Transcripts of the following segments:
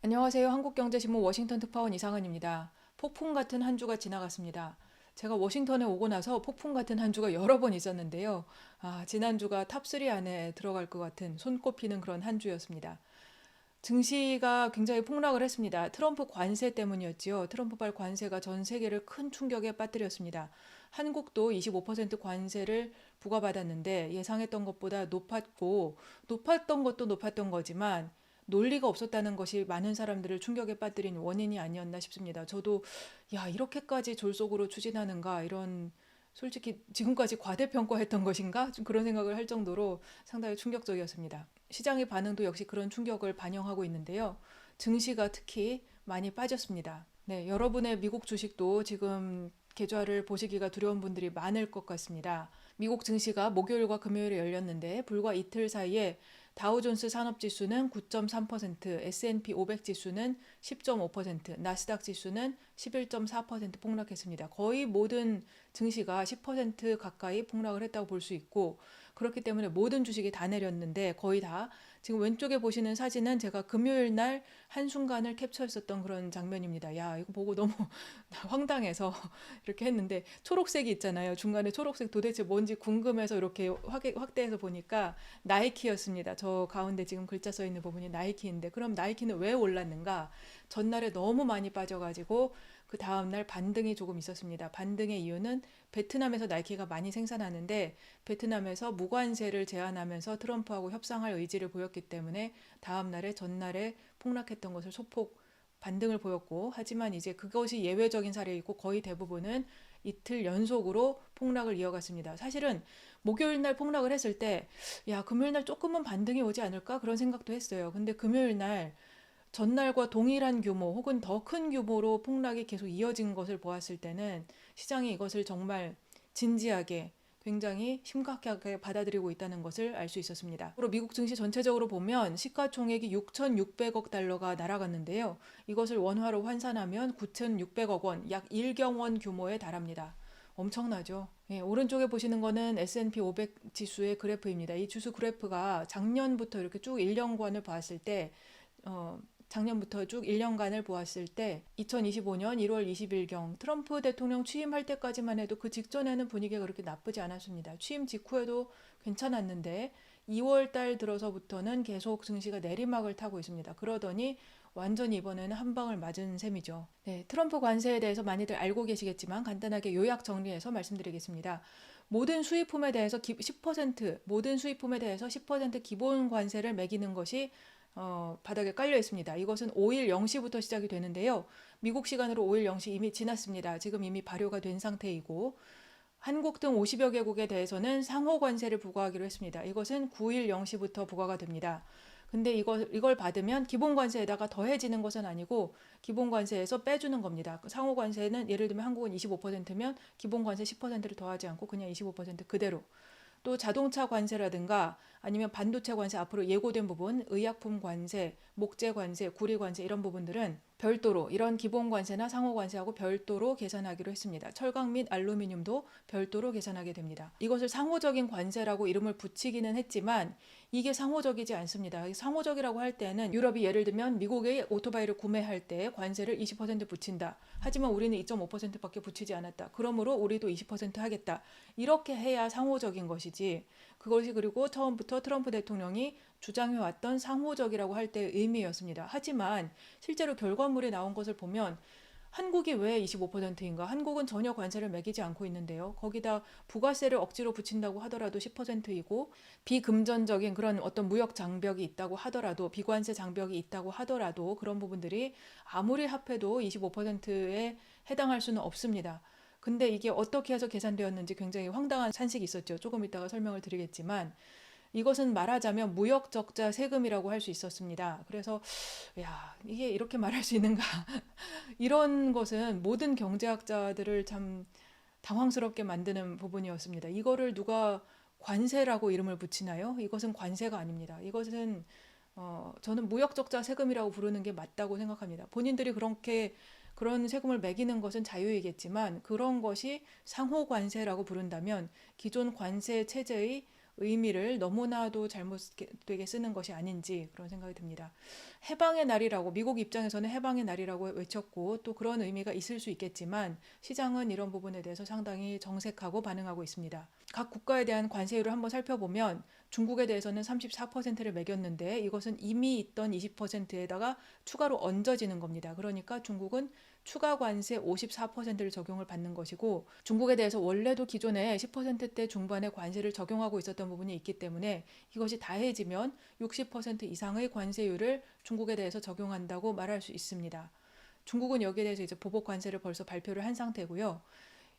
안녕하세요. 한국경제신문 워싱턴 특파원 이상은입니다. 폭풍 같은 한 주가 지나갔습니다. 제가 워싱턴에 오고 나서 폭풍 같은 한 주가 여러 번 있었는데요. 지난주가 탑3 안에 들어갈 것 같은 손꼽히는 그런 한 주였습니다. 증시가 굉장히 폭락을 했습니다. 트럼프 관세 때문이었지요. 트럼프발 관세가 전 세계를 큰 충격에 빠뜨렸습니다. 한국도 25% 관세를 부과받았는데 예상했던 것보다 높았던 것도 높았던 거지만 논리가 없었다는 것이 많은 사람들을 충격에 빠뜨린 원인이 아니었나 싶습니다. 저도 이렇게까지 졸속으로 추진하는가 이런 솔직히 지금까지 과대평가했던 것인가? 좀 그런 생각을 할 정도로 상당히 충격적이었습니다. 시장의 반응도 역시 그런 충격을 반영하고 있는데요. 증시가 특히 많이 빠졌습니다. 네, 여러분의 미국 주식도 지금 계좌를 보시기가 두려운 분들이 많을 것 같습니다. 미국 증시가 목요일과 금요일에 열렸는데 불과 이틀 사이에 다우존스 산업지수는 9.3%, S&P 500 지수는 10.5%, 나스닥 지수는 11.4% 폭락했습니다. 거의 모든 증시가 10% 가까이 폭락을 했다고 볼 수 있고 그렇기 때문에 모든 주식이 다 내렸는데 거의 다 지금 왼쪽에 보시는 사진은 제가 금요일 날 한순간을 캡처했었던 그런 장면입니다. 이거 보고 너무 황당해서 이렇게 했는데 초록색이 있잖아요. 중간에 초록색 도대체 뭔지 궁금해서 이렇게 확대해서 보니까 나이키였습니다. 저 가운데 지금 글자 써 있는 부분이 나이키인데 그럼 나이키는 왜 올랐는가? 전날에 너무 많이 빠져가지고 그 다음날 반등이 조금 있었습니다. 반등의 이유는 베트남에서 나이키가 많이 생산하는데 베트남에서 무관세를 제한하면서 트럼프하고 협상할 의지를 보였기 때문에 다음날에 전날에 폭락했던 것을 소폭 반등을 보였고 하지만 이제 그것이 예외적인 사례이고 거의 대부분은 이틀 연속으로 폭락을 이어갔습니다. 사실은 목요일 날 폭락을 했을 때 금요일 날 조금은 반등이 오지 않을까 그런 생각도 했어요. 근데 금요일 날 전날과 동일한 규모 혹은 더 큰 규모로 폭락이 계속 이어진 것을 보았을 때는 시장이 이것을 정말 진지하게 굉장히 심각하게 받아들이고 있다는 것을 알 수 있었습니다. 미국 증시 전체적으로 보면 시가총액이 6,600억 달러가 날아갔는데요. 이것을 원화로 환산하면 9,600억 원, 약 1경원 규모에 달합니다. 엄청나죠. 오른쪽에 보시는 거는 S&P 500 지수의 그래프입니다. 이 지수 그래프가 작년부터 이렇게 쭉 1년간을 봤을 때 작년부터 쭉 1년간을 보았을 때 2025년 1월 20일경 트럼프 대통령 취임할 때까지만 해도 그 직전에는 분위기가 그렇게 나쁘지 않았습니다. 취임 직후에도 괜찮았는데 2월 달 들어서부터는 계속 증시가 내리막을 타고 있습니다. 그러더니 완전히 이번에는 한 방을 맞은 셈이죠. 네, 트럼프 관세에 대해서 많이들 알고 계시겠지만 간단하게 요약 정리해서 말씀드리겠습니다. 모든 수입품에 대해서 10% 모든 수입품에 대해서 10% 기본 관세를 매기는 것이 바닥에 깔려 있습니다. 이것은 5일 0시부터 시작이 되는데요. 미국 시간으로 5일 0시 이미 지났습니다. 지금 이미 발효가 된 상태이고 한국 등 50여 개국에 대해서는 상호 관세를 부과하기로 했습니다. 이것은 9일 0시부터 부과가 됩니다. 근데 이걸 받으면 기본 관세에다가 더해지는 것은 아니고 기본 관세에서 빼주는 겁니다. 상호 관세는 예를 들면 한국은 25%면 기본 관세 10%를 더하지 않고 그냥 25% 그대로. 또 자동차 관세라든가 아니면 반도체 관세 앞으로 예고된 부분, 의약품 관세, 목재 관세, 구리 관세 이런 부분들은 별도로 이런 기본 관세나 상호 관세하고 별도로 계산하기로 했습니다. 철강 및 알루미늄도 별도로 계산하게 됩니다. 이것을 상호적인 관세라고 이름을 붙이기는 했지만 이게 상호적이지 않습니다. 상호적이라고 할 때는 유럽이 예를 들면 미국의 오토바이를 구매할 때 관세를 20% 붙인다. 하지만 우리는 2.5%밖에 붙이지 않았다. 그러므로 우리도 20% 하겠다. 이렇게 해야 상호적인 것이지. 그것이 그리고 처음부터 트럼프 대통령이 주장해왔던 상호적이라고 할 때의 의미였습니다. 하지만 실제로 결과물이 나온 것을 보면 한국이 왜 25%인가? 한국은 전혀 관세를 매기지 않고 있는데요. 거기다 부가세를 억지로 붙인다고 하더라도 10%이고 비금전적인 그런 어떤 무역 장벽이 있다고 하더라도 비관세 장벽이 있다고 하더라도 그런 부분들이 아무리 합해도 25%에 해당할 수는 없습니다. 근데 이게 어떻게 해서 계산되었는지 굉장히 황당한 산식이 있었죠. 조금 이따가 설명을 드리겠지만 이것은 말하자면 무역 적자 세금이라고 할 수 있었습니다. 그래서 이게 이렇게 말할 수 있는가? 이런 것은 모든 경제학자들을 참 당황스럽게 만드는 부분이었습니다. 이거를 누가 관세라고 이름을 붙이나요? 이것은 관세가 아닙니다. 이것은 저는 무역적자 세금이라고 부르는 게 맞다고 생각합니다. 본인들이 그런 세금을 매기는 것은 자유이겠지만 그런 것이 상호관세라고 부른다면 기존 관세 체제의 의미를 너무나도 잘못되게 쓰는 것이 아닌지 그런 생각이 듭니다. 해방의 날이라고 미국 입장에서는 해방의 날이라고 외쳤고 또 그런 의미가 있을 수 있겠지만 시장은 이런 부분에 대해서 상당히 정색하고 반응하고 있습니다. 각 국가에 대한 관세율을 한번 살펴보면 중국에 대해서는 34%를 매겼는데 이것은 이미 있던 20%에다가 추가로 얹어지는 겁니다. 그러니까 중국은 추가 관세 54%를 적용을 받는 것이고 중국에 대해서 원래도 기존에 10%대 중반의 관세를 적용하고 있었던 부분이 있기 때문에 이것이 다해지면 60% 이상의 관세율을 중국에 대해서 적용한다고 말할 수 있습니다. 중국은 여기에 대해서 이제 보복 관세를 벌써 발표를 한 상태고요.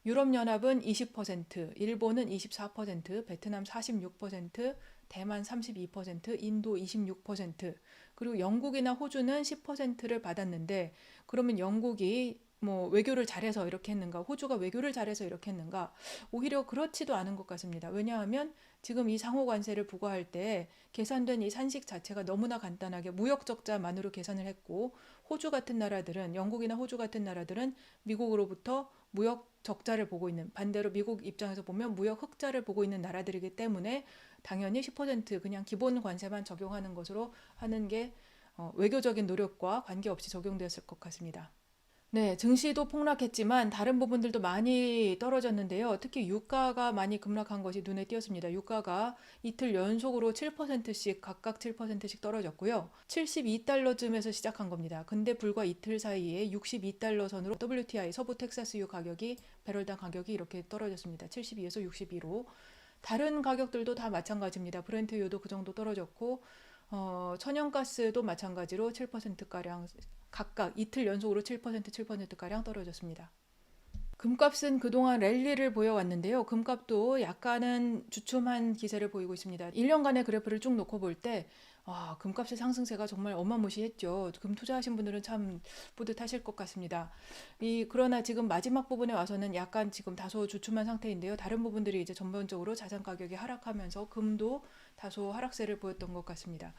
유럽연합은 20%, 일본은 24%, 베트남 46%, 대만 32%, 인도 26%, 그리고 영국이나 호주는 10%를 받았는데 그러면 영국이 뭐 외교를 잘해서 이렇게 했는가, 호주가 외교를 잘해서 이렇게 했는가, 오히려 그렇지도 않은 것 같습니다. 왜냐하면 지금 이 상호 관세를 부과할 때 계산된 이 산식 자체가 너무나 간단하게 무역 적자만으로 계산을 했고 호주 같은 나라들은 영국이나 호주 같은 나라들은 미국으로부터 무역 적자를 보고 있는 반대로 미국 입장에서 보면 무역 흑자를 보고 있는 나라들이기 때문에 당연히 10% 그냥 기본 관세만 적용하는 것으로 하는 게 외교적인 노력과 관계없이 적용되었을 것 같습니다. 네, 증시도 폭락했지만 다른 부분들도 많이 떨어졌는데요. 특히 유가가 많이 급락한 것이 눈에 띄었습니다. 유가가 이틀 연속으로 7%씩 각각 7%씩 떨어졌고요. 72달러쯤에서 시작한 겁니다. 근데 불과 이틀 사이에 62달러 선으로 WTI 서부 텍사스유 가격이 배럴당 가격이 이렇게 떨어졌습니다. 72에서 62로. 다른 가격들도 다 마찬가지입니다. 브렌트유도 그 정도 떨어졌고 천연가스도 마찬가지로 7%가량 각각 이틀 연속으로 7%가량 떨어졌습니다. 금값은 그동안 랠리를 보여왔는데요. 금값도 약간은 주춤한 기세를 보이고 있습니다. 1년간의 그래프를 쭉 놓고 볼 때 금값의 상승세가 정말 어마무시했죠. 금 투자하신 분들은 참 뿌듯하실 것 같습니다. 그러나 지금 마지막 부분에 와서는 약간 지금 다소 주춤한 상태인데요. 다른 부분들이 이제 전반적으로 자산 가격이 하락하면서 금도 다소 하락세를 보였던 것 같습니다.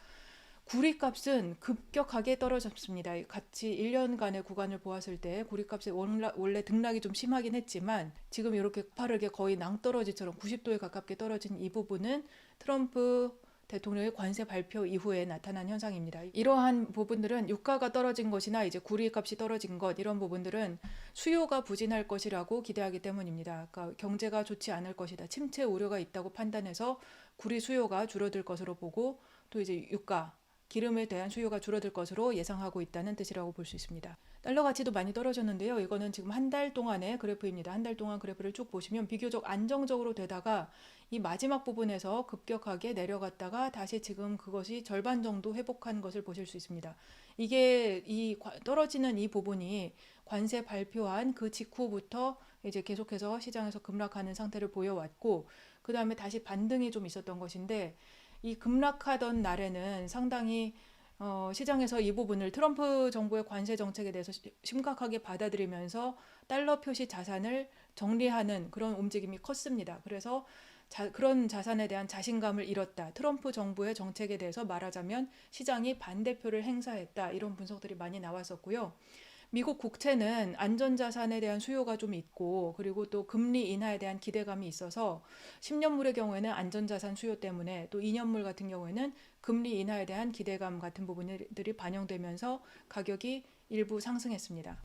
구리값은 급격하게 떨어졌습니다. 같이 1년간의 구간을 보았을 때 구리값이 원래 등락이 좀 심하긴 했지만 지금 이렇게 빠르게 거의 낭떠러지처럼 90도에 가깝게 떨어진 이 부분은 트럼프 대통령의 관세 발표 이후에 나타난 현상입니다. 이러한 부분들은 유가가 떨어진 것이나 이제 구리값이 떨어진 것 이런 부분들은 수요가 부진할 것이라고 기대하기 때문입니다. 그러니까 경제가 좋지 않을 것이다. 침체 우려가 있다고 판단해서 구리 수요가 줄어들 것으로 보고 또 이제 유가 기름에 대한 수요가 줄어들 것으로 예상하고 있다는 뜻이라고 볼 수 있습니다. 달러 가치도 많이 떨어졌는데요. 이거는 지금 한 달 동안의 그래프입니다. 한 달 동안 그래프를 쭉 보시면 비교적 안정적으로 되다가 이 마지막 부분에서 급격하게 내려갔다가 다시 지금 그것이 절반 정도 회복한 것을 보실 수 있습니다. 이게 떨어지는 이 부분이 관세 발표한 그 직후부터 이제 계속해서 시장에서 급락하는 상태를 보여왔고 그 다음에 다시 반등이 좀 있었던 것인데 이 급락하던 날에는 상당히 시장에서 이 부분을 트럼프 정부의 관세 정책에 대해서 심각하게 받아들이면서 달러 표시 자산을 정리하는 그런 움직임이 컸습니다. 그래서 그런 자산에 대한 자신감을 잃었다. 트럼프 정부의 정책에 대해서 말하자면 시장이 반대표를 행사했다. 이런 분석들이 많이 나왔었고요. 미국 국채는 안전자산에 대한 수요가 좀 있고 그리고 또 금리 인하에 대한 기대감이 있어서 10년물의 경우에는 안전자산 수요 때문에 또 2년물 같은 경우에는 금리 인하에 대한 기대감 같은 부분들이 반영되면서 가격이 일부 상승했습니다.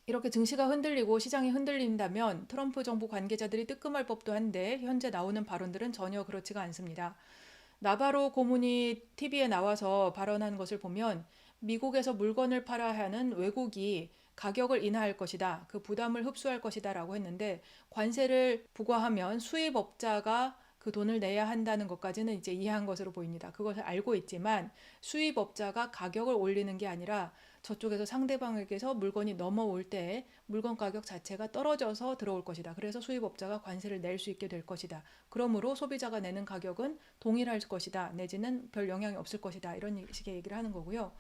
이렇게 증시가 흔들리고 시장이 흔들린다면 트럼프 정부 관계자들이 뜨끔할 법도 한데 현재 나오는 발언들은 전혀 그렇지가 않습니다. 나바로 고문이 TV에 나와서 발언한 것을 보면 미국에서 물건을 팔아야 하는 외국이 가격을 인하할 것이다. 그 부담을 흡수할 것이다 라고 했는데 관세를 부과하면 수입업자가 그 돈을 내야 한다는 것까지는 이제 이해한 것으로 보입니다. 그것을 알고 있지만 수입업자가 가격을 올리는 게 아니라 저쪽에서 상대방에게서 물건이 넘어올 때 물건 가격 자체가 떨어져서 들어올 것이다. 그래서 수입업자가 관세를 낼 수 있게 될 것이다. 그러므로 소비자가 내는 가격은 동일할 것이다. 내지는 별 영향이 없을 것이다. 이런 식의 얘기를 하는 거고요.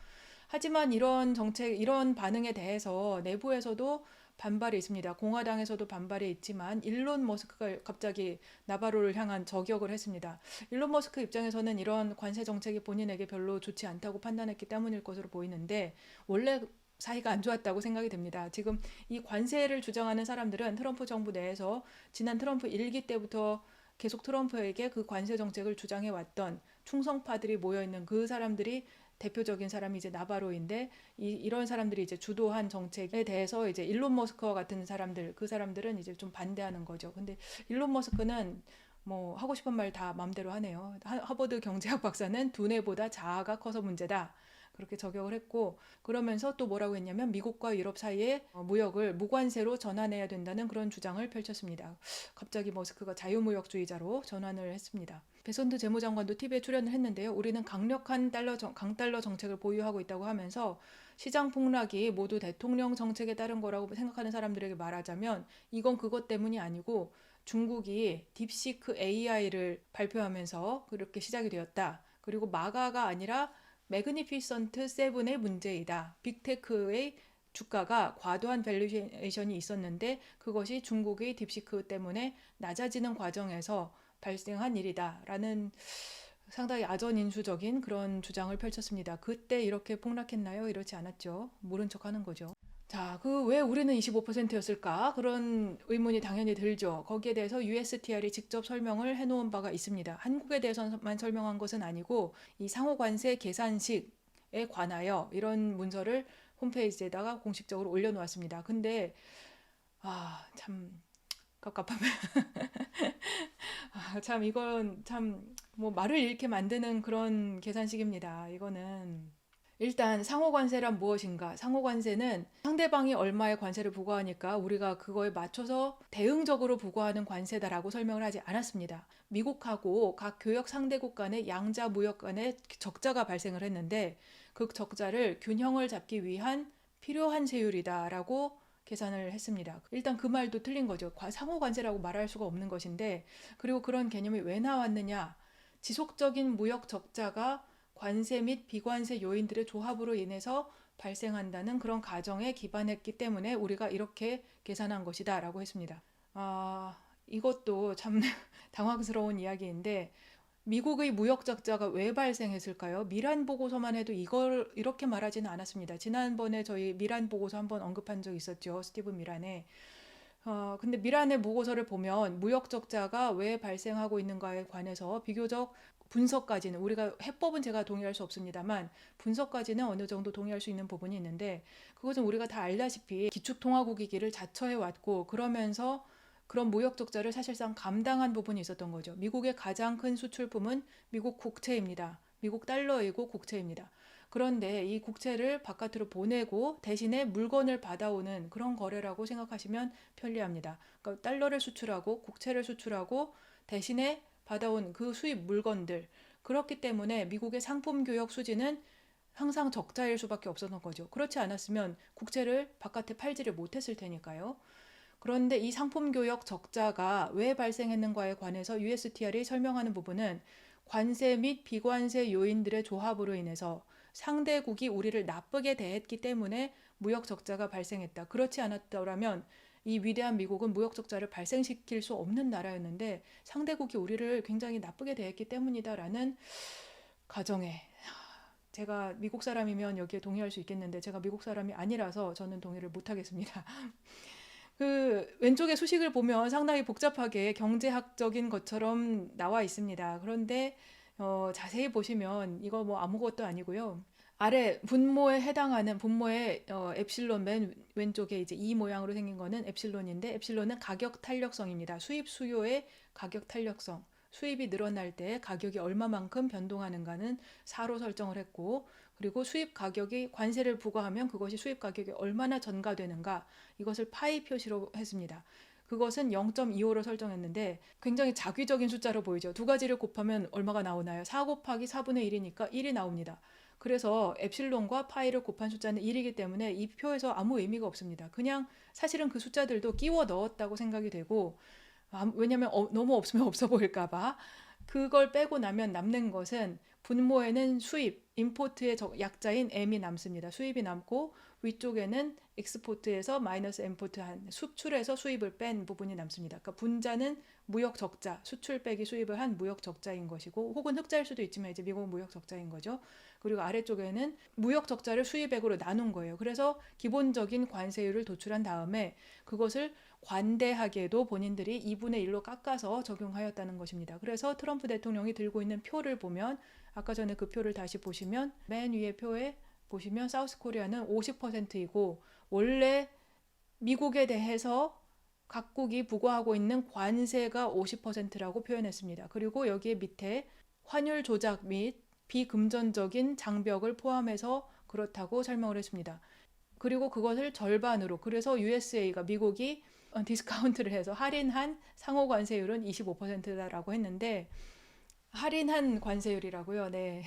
하지만 이런 정책, 이런 반응에 대해서 내부에서도 반발이 있습니다. 공화당에서도 반발이 있지만 일론 머스크가 갑자기 나바로를 향한 저격을 했습니다. 일론 머스크 입장에서는 이런 관세 정책이 본인에게 별로 좋지 않다고 판단했기 때문일 것으로 보이는데 원래 사이가 안 좋았다고 생각이 됩니다. 지금 이 관세를 주장하는 사람들은 트럼프 정부 내에서 지난 트럼프 1기 때부터 계속 트럼프에게 그 관세 정책을 주장해 왔던 충성파들이 모여 있는 그 사람들이 대표적인 사람이 이제 나바로인데 이런 사람들이 이제 주도한 정책에 대해서 이제 일론 머스크와 같은 사람들 그 사람들은 이제 좀 반대하는 거죠. 근데 일론 머스크는 뭐 하고 싶은 말 다 마음대로 하네요. 하버드 경제학 박사는 두뇌보다 자아가 커서 문제다. 그렇게 저격을 했고 그러면서 또 뭐라고 했냐면 미국과 유럽 사이의 무역을 무관세로 전환해야 된다는 그런 주장을 펼쳤습니다. 갑자기 머스크가 자유무역주의자로 전환을 했습니다. 베손드 재무장관도 TV에 출연을 했는데요. 우리는 강력한 강달러 정책을 보유하고 있다고 하면서 시장 폭락이 모두 대통령 정책에 따른 거라고 생각하는 사람들에게 말하자면 이건 그것 때문이 아니고 중국이 딥시크 AI를 발표하면서 그렇게 시작이 되었다. 그리고 마가가 아니라 매그니피선트 세븐의 문제이다. 빅테크의 주가가 과도한 밸류에이션이 있었는데 그것이 중국의 딥시크 때문에 낮아지는 과정에서 발생한 일이다. 라는 상당히 아전인수적인 그런 주장을 펼쳤습니다. 그때 이렇게 폭락했나요? 이렇지 않았죠. 모른 척 하는 거죠. 자, 그 왜 우리는 25%였을까? 그런 의문이 당연히 들죠. 거기에 대해서 USTR이 직접 설명을 해놓은 바가 있습니다. 한국에 대해서만 설명한 것은 아니고 이 상호관세 계산식에 관하여 이런 문서를 홈페이지에다가 공식적으로 올려놓았습니다. 근데 참 깝깝하면 참 이건 참 뭐 말을 잃게 만드는 그런 계산식입니다. 이거는 일단 상호관세란 무엇인가? 상호관세는 상대방이 얼마의 관세를 부과하니까 우리가 그거에 맞춰서 대응적으로 부과하는 관세다라고 설명을 하지 않았습니다. 미국하고 각 교역 상대국 간의 양자 무역 간의 적자가 발생을 했는데 그 적자를 균형을 잡기 위한 필요한 세율이다라고 계산을 했습니다. 일단 그 말도 틀린 거죠. 상호관세라고 말할 수가 없는 것인데 그리고 그런 개념이 왜 나왔느냐? 지속적인 무역 적자가 관세 및 비관세 요인들의 조합으로 인해서 발생한다는 그런 가정에 기반했기 때문에 우리가 이렇게 계산한 것이다 라고 했습니다. 이것도 참 당황스러운 이야기인데 미국의 무역 적자가 왜 발생했을까요? 미란 보고서만 해도 이걸 이렇게 말하지는 않았습니다. 지난번에 저희 미란 보고서 한번 언급한 적 있었죠. 스티브 미란에. 근데 미란의 보고서를 보면 무역 적자가 왜 발생하고 있는가에 관해서 비교적 분석까지는 우리가 해법은 제가 동의할 수 없습니다만 분석까지는 어느 정도 동의할 수 있는 부분이 있는데 그것은 우리가 다 알다시피 기축통화국이기를 자처해 왔고 그러면서 그런 무역 적자를 사실상 감당한 부분이 있었던 거죠. 미국의 가장 큰 수출품은 미국 국채입니다. 미국 달러이고 국채입니다. 그런데 이 국채를 바깥으로 보내고 대신에 물건을 받아오는 그런 거래라고 생각하시면 편리합니다. 그러니까 달러를 수출하고 국채를 수출하고 대신에 받아온 그 수입 물건들. 그렇기 때문에 미국의 상품 교역 수지는 항상 적자일 수밖에 없었던 거죠. 그렇지 않았으면 국채를 바깥에 팔지를 못했을 테니까요. 그런데 이 상품 교역 적자가 왜 발생했는가에 관해서 USTR이 설명하는 부분은 관세 및 비관세 요인들의 조합으로 인해서 상대국이 우리를 나쁘게 대했기 때문에 무역 적자가 발생했다. 그렇지 않았더라면 이 위대한 미국은 무역 적자를 발생시킬 수 없는 나라였는데 상대국이 우리를 굉장히 나쁘게 대했기 때문이다라는 가정에 제가 미국 사람이면 여기에 동의할 수 있겠는데 제가 미국 사람이 아니라서 저는 동의를 못하겠습니다. 그 왼쪽의 수식을 보면 상당히 복잡하게 경제학적인 것처럼 나와 있습니다. 그런데 자세히 보시면 이거 뭐 아무것도 아니고요. 아래 분모에 해당하는 분모의 엡실론 맨 왼쪽에 이제 이 모양으로 생긴 거는 엡실론인데 엡실론은 가격 탄력성입니다. 수입 수요의 가격 탄력성. 수입이 늘어날 때 가격이 얼마만큼 변동하는가는 4로 설정을 했고 그리고 수입 가격이 관세를 부과하면 그것이 수입 가격이 얼마나 전가되는가 이것을 파이 표시로 했습니다. 그것은 0.25로 설정했는데 굉장히 자기적인 숫자로 보이죠. 두 가지를 곱하면 얼마가 나오나요? 4 곱하기 4분의 1이니까 1이 나옵니다. 그래서 엡실론과 파이를 곱한 숫자는 1이기 때문에 이 표에서 아무 의미가 없습니다. 그냥 사실은 그 숫자들도 끼워 넣었다고 생각이 되고 왜냐면 너무 없으면 없어 보일까 봐 그걸 빼고 나면 남는 것은 분모에는 수입, 임포트의 약자인 M이 남습니다. 수입이 남고 위쪽에는 익스포트에서 마이너스 임포트 한 수출에서 수입을 뺀 부분이 남습니다. 그러니까 분자는 무역 적자, 수출 빼기 수입을 한 무역 적자인 것이고 혹은 흑자일 수도 있지만 이제 미국은 무역 적자인 거죠. 그리고 아래쪽에는 무역 적자를 수입액으로 나눈 거예요. 그래서 기본적인 관세율을 도출한 다음에 그것을 관대하게도 본인들이 2분의 1로 깎아서 적용하였다는 것입니다. 그래서 트럼프 대통령이 들고 있는 표를 보면 아까 전에 그 표를 다시 보시면 맨 위에 표에 보시면 사우스 코리아는 50%이고 원래 미국에 대해서 각국이 부과하고 있는 관세가 50%라고 표현했습니다. 그리고 여기에 밑에 환율 조작 및 비금전적인 장벽을 포함해서 그렇다고 설명을 했습니다. 그리고 그것을 절반으로, 그래서 USA가 미국이 디스카운트를 해서 할인한 상호 관세율은 25%다라고 했는데 할인한 관세율이라고요. 네.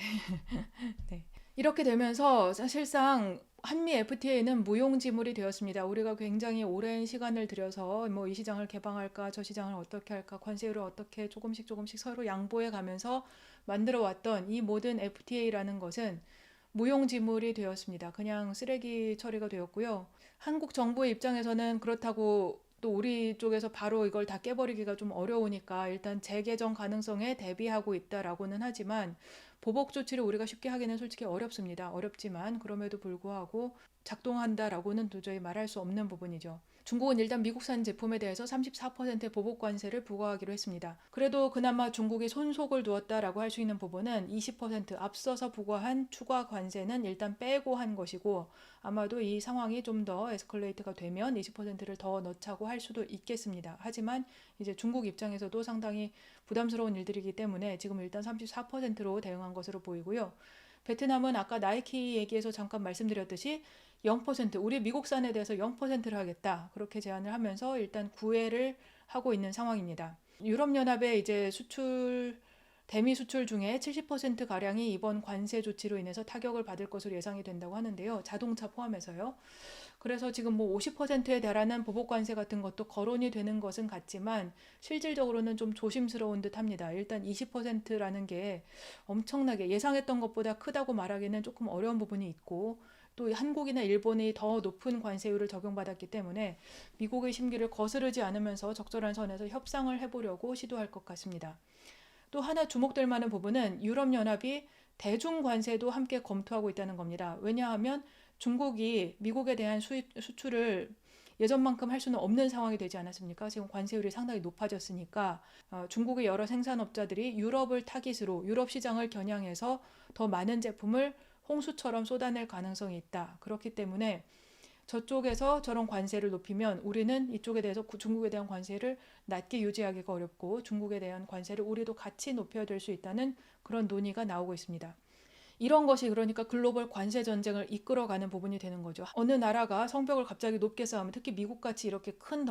네. 이렇게 되면서 사실상 한미 FTA는 무용지물이 되었습니다. 우리가 굉장히 오랜 시간을 들여서 뭐 이 시장을 개방할까, 저 시장을 어떻게 할까, 관세율을 어떻게 조금씩 서로 양보해 가면서 만들어 왔던 이 모든 FTA라는 것은 무용지물이 되었습니다. 그냥 쓰레기 처리가 되었고요. 한국 정부의 입장에서는 그렇다고 또 우리 쪽에서 바로 이걸 다 깨버리기가 좀 어려우니까 일단 재개정 가능성에 대비하고 있다라고는 하지만 보복 조치를 우리가 쉽게 하기는 솔직히 어렵습니다. 어렵지만 그럼에도 불구하고 작동한다라고는 도저히 말할 수 없는 부분이죠. 중국은 일단 미국산 제품에 대해서 34%의 보복 관세를 부과하기로 했습니다. 그래도 그나마 중국이 손속을 두었다라고 할 수 있는 부분은 20% 앞서서 부과한 추가 관세는 일단 빼고 한 것이고 아마도 이 상황이 좀 더 에스컬레이트가 되면 20%를 더 넣자고 할 수도 있겠습니다. 하지만 이제 중국 입장에서도 상당히 부담스러운 일들이기 때문에 지금 일단 34%로 대응한 것으로 보이고요. 베트남은 아까 나이키 얘기에서 잠깐 말씀드렸듯이 0% 우리 미국산에 대해서 0%를 하겠다 그렇게 제안을 하면서 일단 구애를 하고 있는 상황입니다. 유럽연합의 이제 대미 수출 중에 70% 가량이 이번 관세 조치로 인해서 타격을 받을 것으로 예상이 된다고 하는데요. 자동차 포함해서요. 그래서 지금 뭐 50%에 달하는 보복 관세 같은 것도 거론이 되는 것은 같지만 실질적으로는 좀 조심스러운 듯합니다. 일단 20%라는 게 엄청나게 예상했던 것보다 크다고 말하기는 조금 어려운 부분이 있고 또 한국이나 일본이 더 높은 관세율을 적용받았기 때문에 미국의 심기를 거스르지 않으면서 적절한 선에서 협상을 해보려고 시도할 것 같습니다. 또 하나 주목될 만한 부분은 유럽연합이 대중 관세도 함께 검토하고 있다는 겁니다. 왜냐하면 중국이 미국에 대한 수출을 예전만큼 할 수는 없는 상황이 되지 않았습니까? 지금 관세율이 상당히 높아졌으니까 중국의 여러 생산업자들이 유럽을 타깃으로 유럽 시장을 겨냥해서 더 많은 제품을 홍수처럼 쏟아낼 가능성이 있다. 그렇기 때문에 저쪽에서 저런 관세를 높이면 우리는 이쪽에 대해서 중국에 대한 관세를 낮게 유지하기가 어렵고 중국에 대한 관세를 우리도 같이 높여야 될 수 있다는 그런 논의가 나오고 있습니다. 이런 것이 그러니까 글로벌 관세 전쟁을 이끌어가는 부분이 되는 거죠. 어느 나라가 성벽을 갑자기 높게 쌓으면 특히 미국같이 이렇게 큰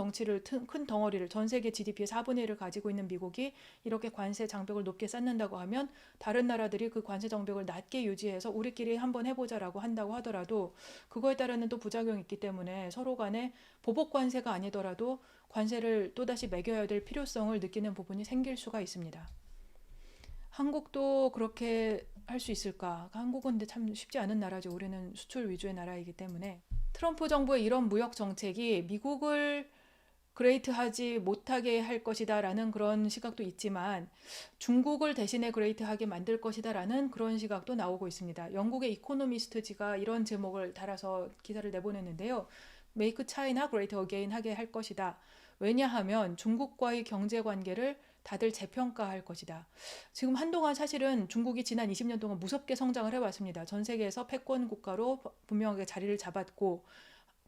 덩어리를 전 세계 GDP의 4분의 1을 가지고 있는 미국이 이렇게 관세 장벽을 높게 쌓는다고 하면 다른 나라들이 그 관세 장벽을 낮게 유지해서 우리끼리 한번 해보자라고 한다고 하더라도 그거에 따르는 또 부작용이 있기 때문에 서로 간에 보복 관세가 아니더라도 관세를 또다시 매겨야 될 필요성을 느끼는 부분이 생길 수가 있습니다. 한국도 그렇게 할 수 있을까? 한국은 근데 참 쉽지 않은 나라죠. 우리는 수출 위주의 나라이기 때문에. 트럼프 정부의 이런 무역 정책이 미국을 그레이트하지 못하게 할 것이다 라는 그런 시각도 있지만 중국을 대신에 그레이트하게 만들 것이다 라는 그런 시각도 나오고 있습니다. 영국의 이코노미스트지가 이런 제목을 달아서 기사를 내보냈는데요. Make China Great Again 하게 할 것이다. 왜냐하면 중국과의 경제 관계를 다들 재평가할 것이다. 지금 한동안 사실은 중국이 지난 20년 동안 무섭게 성장을 해왔습니다. 전 세계에서 패권 국가로 분명하게 자리를 잡았고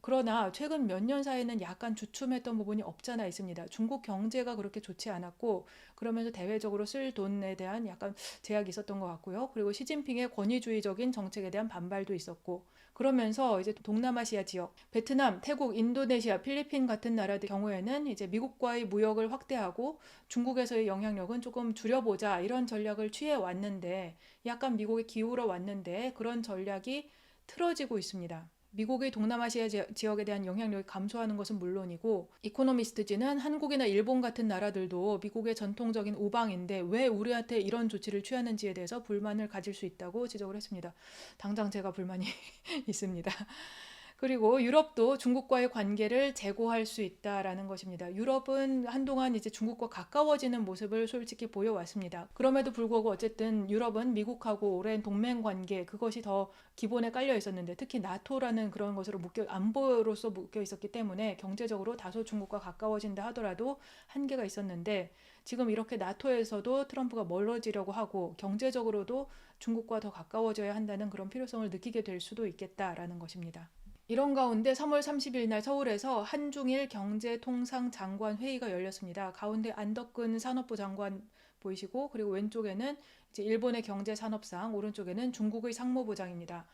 그러나 최근 몇 년 사이에는 약간 주춤했던 부분이 없잖아 있습니다. 중국 경제가 그렇게 좋지 않았고 그러면서 대외적으로 쓸 돈에 대한 약간 제약이 있었던 것 같고요. 그리고 시진핑의 권위주의적인 정책에 대한 반발도 있었고 그러면서 이제 동남아시아 지역, 베트남, 태국, 인도네시아, 필리핀 같은 나라들 경우에는 이제 미국과의 무역을 확대하고 중국에서의 영향력은 조금 줄여보자 이런 전략을 취해 왔는데 약간 미국에 기울어 왔는데 그런 전략이 틀어지고 있습니다. 미국의 동남아시아 지역에 대한 영향력이 감소하는 것은 물론이고, 이코노미스트지는 한국이나 일본 같은 나라들도 미국의 전통적인 우방인데 왜 우리한테 이런 조치를 취하는지에 대해서 불만을 가질 수 있다고 지적을 했습니다. 당장 제가 불만이 있습니다. 그리고 유럽도 중국과의 관계를 재고할 수 있다라는 것입니다. 유럽은 한동안 이제 중국과 가까워지는 모습을 솔직히 보여왔습니다. 그럼에도 불구하고 어쨌든 유럽은 미국하고 오랜 동맹 관계, 그것이 더 기본에 깔려 있었는데, 특히 나토라는 그런 것으로 안보로서 묶여 있었기 때문에 경제적으로 다소 중국과 가까워진다 하더라도 한계가 있었는데, 지금 이렇게 나토에서도 트럼프가 멀어지려고 하고 경제적으로도 중국과 더 가까워져야 한다는 그런 필요성을 느끼게 될 수도 있겠다라는 것입니다. 이런 가운데 3월 30일 날 서울에서 한중일 경제통상장관 회의가 열렸습니다. 가운데 안덕근 산업부 장관 보이시고, 그리고 왼쪽에는 이제 일본의 경제산업상, 오른쪽에는 중국의 상무부장입니다.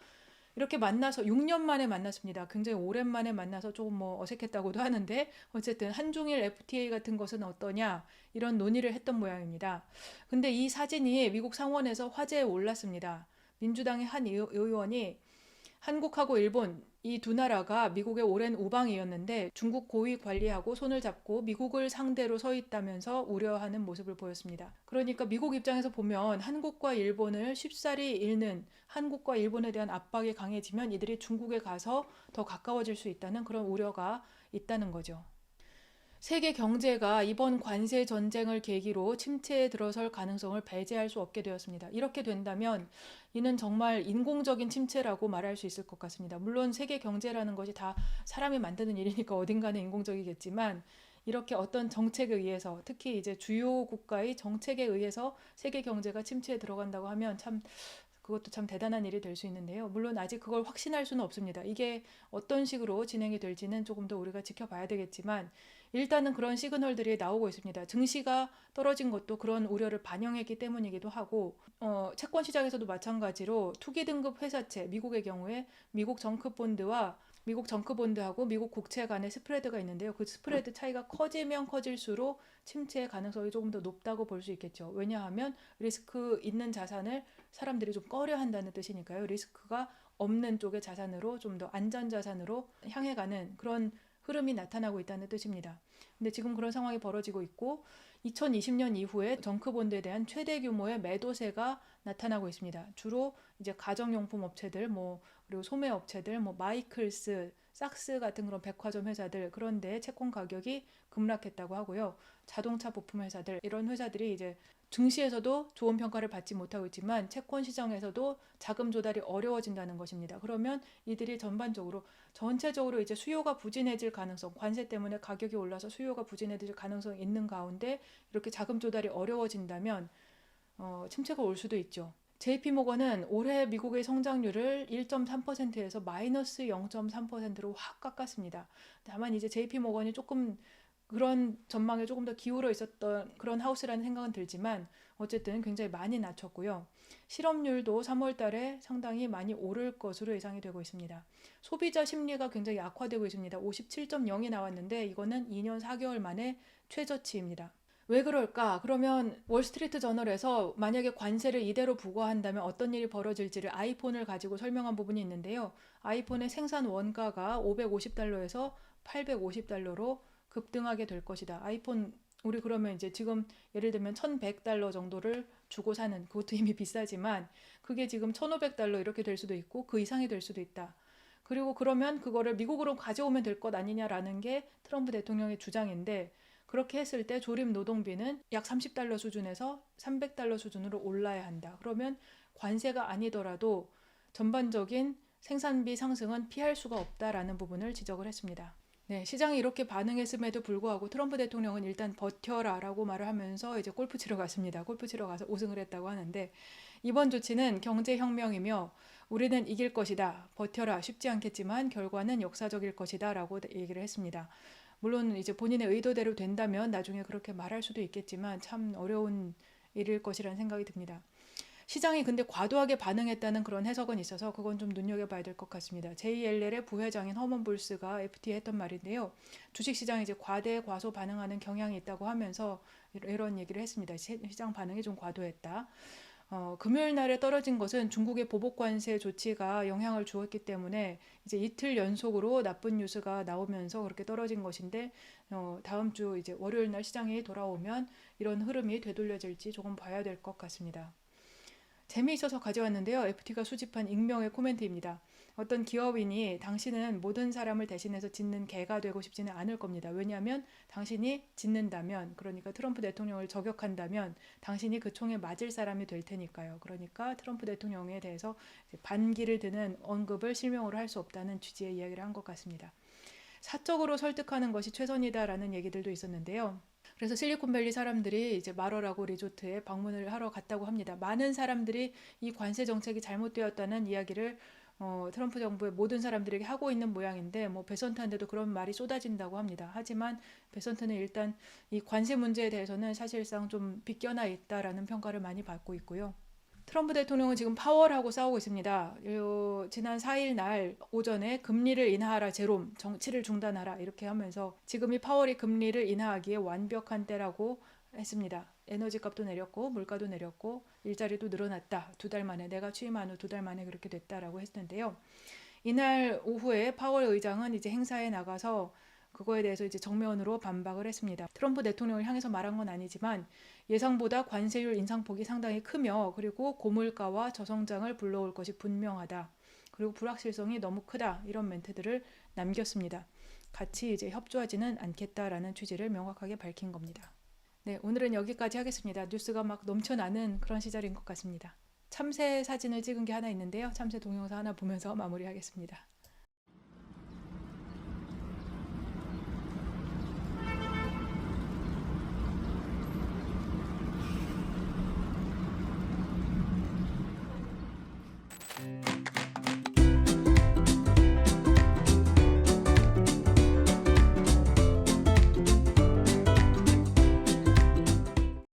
이렇게 만나서 6년 만에 만났습니다. 굉장히 오랜만에 만나서 조금 어색했다고도 하는데, 어쨌든 한중일 FTA 같은 것은 어떠냐, 이런 논의를 했던 모양입니다. 근데 이 사진이 미국 상원에서 화제에 올랐습니다. 민주당의 한 의원이 한국하고 일본 이 두 나라가 미국의 오랜 우방이었는데 중국 고위 관리하고 손을 잡고 미국을 상대로 서 있다면서 우려하는 모습을 보였습니다. 그러니까 미국 입장에서 보면 한국과 일본을 쉽사리 잃는, 한국과 일본에 대한 압박이 강해지면 이들이 중국에 가서 더 가까워질 수 있다는 그런 우려가 있다는 거죠. 세계 경제가 이번 관세 전쟁을 계기로 침체에 들어설 가능성을 배제할 수 없게 되었습니다. 이렇게 된다면 이는 정말 인공적인 침체라고 말할 수 있을 것 같습니다. 물론 세계 경제라는 것이 다 사람이 만드는 일이니까 어딘가는 인공적이겠지만, 이렇게 어떤 정책에 의해서, 특히 이제 주요 국가의 정책에 의해서 세계 경제가 침체에 들어간다고 하면 그것도 참 대단한 일이 될 수 있는데요. 물론 아직 그걸 확신할 수는 없습니다. 이게 어떤 식으로 진행이 될지는 조금 더 우리가 지켜봐야 되겠지만, 일단은 그런 시그널들이 나오고 있습니다. 증시가 떨어진 것도 그런 우려를 반영했기 때문이기도 하고, 채권 시장에서도 마찬가지로 투기 등급 회사채, 미국의 경우에 미국 정크본드하고 미국 국채 간의 스프레드가 있는데요. 그 스프레드 차이가 커지면 커질수록 침체의 가능성이 조금 더 높다고 볼 수 있겠죠. 왜냐하면 리스크 있는 자산을 사람들이 좀 꺼려 한다는 뜻이니까요. 리스크가 없는 쪽의 자산으로, 좀 더 안전 자산으로 향해가는 그런 흐름이 나타나고 있다는 뜻입니다. 근데 지금 그런 상황이 벌어지고 있고, 2020년 이후에 정크본드에 대한 최대 규모의 매도세가 나타나고 있습니다. 주로 이제 가정용품 업체들, 그리고 소매 업체들, 마이클스, 삭스 같은 그런 백화점 회사들, 그런데 채권 가격이 급락했다고 하고요. 자동차 부품 회사들, 이런 회사들이 이제 증시에서도 좋은 평가를 받지 못하고 있지만 채권 시장에서도 자금 조달이 어려워진다는 것입니다. 그러면 이들이 전체적으로 이제 수요가 부진해질 가능성, 관세 때문에 가격이 올라서 수요가 부진해질 가능성이 있는 가운데 이렇게 자금 조달이 어려워진다면 침체가 올 수도 있죠. JP모건은 올해 미국의 성장률을 1.3%에서 마이너스 0.3%로 확 깎았습니다. 다만 이제 JP모건이 조금 그런 전망에 조금 더 기울어 있었던 그런 하우스라는 생각은 들지만, 어쨌든 굉장히 많이 낮췄고요. 실업률도 3월 달에 상당히 많이 오를 것으로 예상이 되고 있습니다. 소비자 심리가 굉장히 악화되고 있습니다. 57.0이 나왔는데 이거는 2년 4개월 만에 최저치입니다. 왜 그럴까? 그러면 월스트리트 저널에서 만약에 관세를 이대로 부과한다면 어떤 일이 벌어질지를 아이폰을 가지고 설명한 부분이 있는데요. 아이폰의 생산 원가가 550달러에서 850달러로 급등하게 될 것이다. 아이폰, 우리 그러면 이제 지금 예를 들면 1100달러 정도를 주고 사는, 그것도 이미 비싸지만 그게 지금 1500달러 이렇게 될 수도 있고 그 이상이 될 수도 있다. 그리고 그러면 그거를 미국으로 가져오면 될 것 아니냐라는 게 트럼프 대통령의 주장인데, 그렇게 했을 때 조립 노동비는 약 30달러 수준에서 300달러 수준으로 올라야 한다. 그러면 관세가 아니더라도 전반적인 생산비 상승은 피할 수가 없다라는 부분을 지적을 했습니다. 네, 시장이 이렇게 반응했음에도 불구하고 트럼프 대통령은 일단 버텨라 라고 말을 하면서 이제 골프 치러 갔습니다. 골프 치러 가서 우승을 했다고 하는데, 이번 조치는 경제혁명이며 우리는 이길 것이다. 버텨라. 쉽지 않겠지만 결과는 역사적일 것이다 라고 얘기를 했습니다. 물론 이제 본인의 의도대로 된다면 나중에 그렇게 말할 수도 있겠지만 참 어려운 일일 것이라는 생각이 듭니다. 시장이 근데 과도하게 반응했다는 그런 해석은 있어서 그건 좀 눈여겨봐야 될 것 같습니다. JLL의 부회장인 허먼 볼스가 FT에 했던 말인데요. 주식시장이 이제 과소 반응하는 경향이 있다고 하면서 이런 얘기를 했습니다. 시장 반응이 좀 과도했다. 금요일 날에 떨어진 것은 중국의 보복 관세 조치가 영향을 주었기 때문에 이제 이틀 연속으로 나쁜 뉴스가 나오면서 그렇게 떨어진 것인데 다음 주 이제 월요일 날 시장이 돌아오면 이런 흐름이 되돌려질지 조금 봐야 될 것 같습니다. 재미있어서 가져왔는데요. FT가 수집한 익명의 코멘트입니다. 어떤 기업인이 당신은 모든 사람을 대신해서 짖는 개가 되고 싶지는 않을 겁니다. 왜냐하면 당신이 짖는다면, 그러니까 트럼프 대통령을 저격한다면 당신이 그 총에 맞을 사람이 될 테니까요. 그러니까 트럼프 대통령에 대해서 반기를 드는 언급을 실명으로 할 수 없다는 취지의 이야기를 한 것 같습니다. 사적으로 설득하는 것이 최선이다라는 얘기들도 있었는데요. 그래서 실리콘밸리 사람들이 이제 마러라고 리조트에 방문을 하러 갔다고 합니다. 많은 사람들이 이 관세 정책이 잘못되었다는 이야기를 트럼프 정부의 모든 사람들에게 하고 있는 모양인데 뭐 베선트한테도 그런 말이 쏟아진다고 합니다. 하지만 베선트는 일단 이 관세 문제에 대해서는 사실상 좀 비껴나 있다라는 평가를 많이 받고 있고요. 트럼프 대통령은 지금 파월하고 싸우고 있습니다. 지난 4일 날 오전에 금리를 인하하라 제롬, 정치를 중단하라 이렇게 하면서 지금이 파월이 금리를 인하하기에 완벽한 때라고 했습니다. 에너지 값도 내렸고 물가도 내렸고 일자리도 늘어났다. 2달 만에 내가 취임한 후 2달 만에 그렇게 됐다라고 했는데요. 이날 오후에 파월 의장은 이제 행사에 나가서 그거에 대해서 이제 정면으로 반박을 했습니다. 트럼프 대통령을 향해서 말한 건 아니지만 예상보다 관세율 인상폭이 상당히 크며 그리고 고물가와 저성장을 불러올 것이 분명하다. 그리고 불확실성이 너무 크다. 이런 멘트들을 남겼습니다. 같이 이제 협조하지는 않겠다라는 취지를 명확하게 밝힌 겁니다. 네, 오늘은 여기까지 하겠습니다. 뉴스가 막 넘쳐나는 그런 시절인 것 같습니다. 참새 사진을 찍은 게 하나 있는데요. 참새 동영상 하나 보면서 마무리하겠습니다.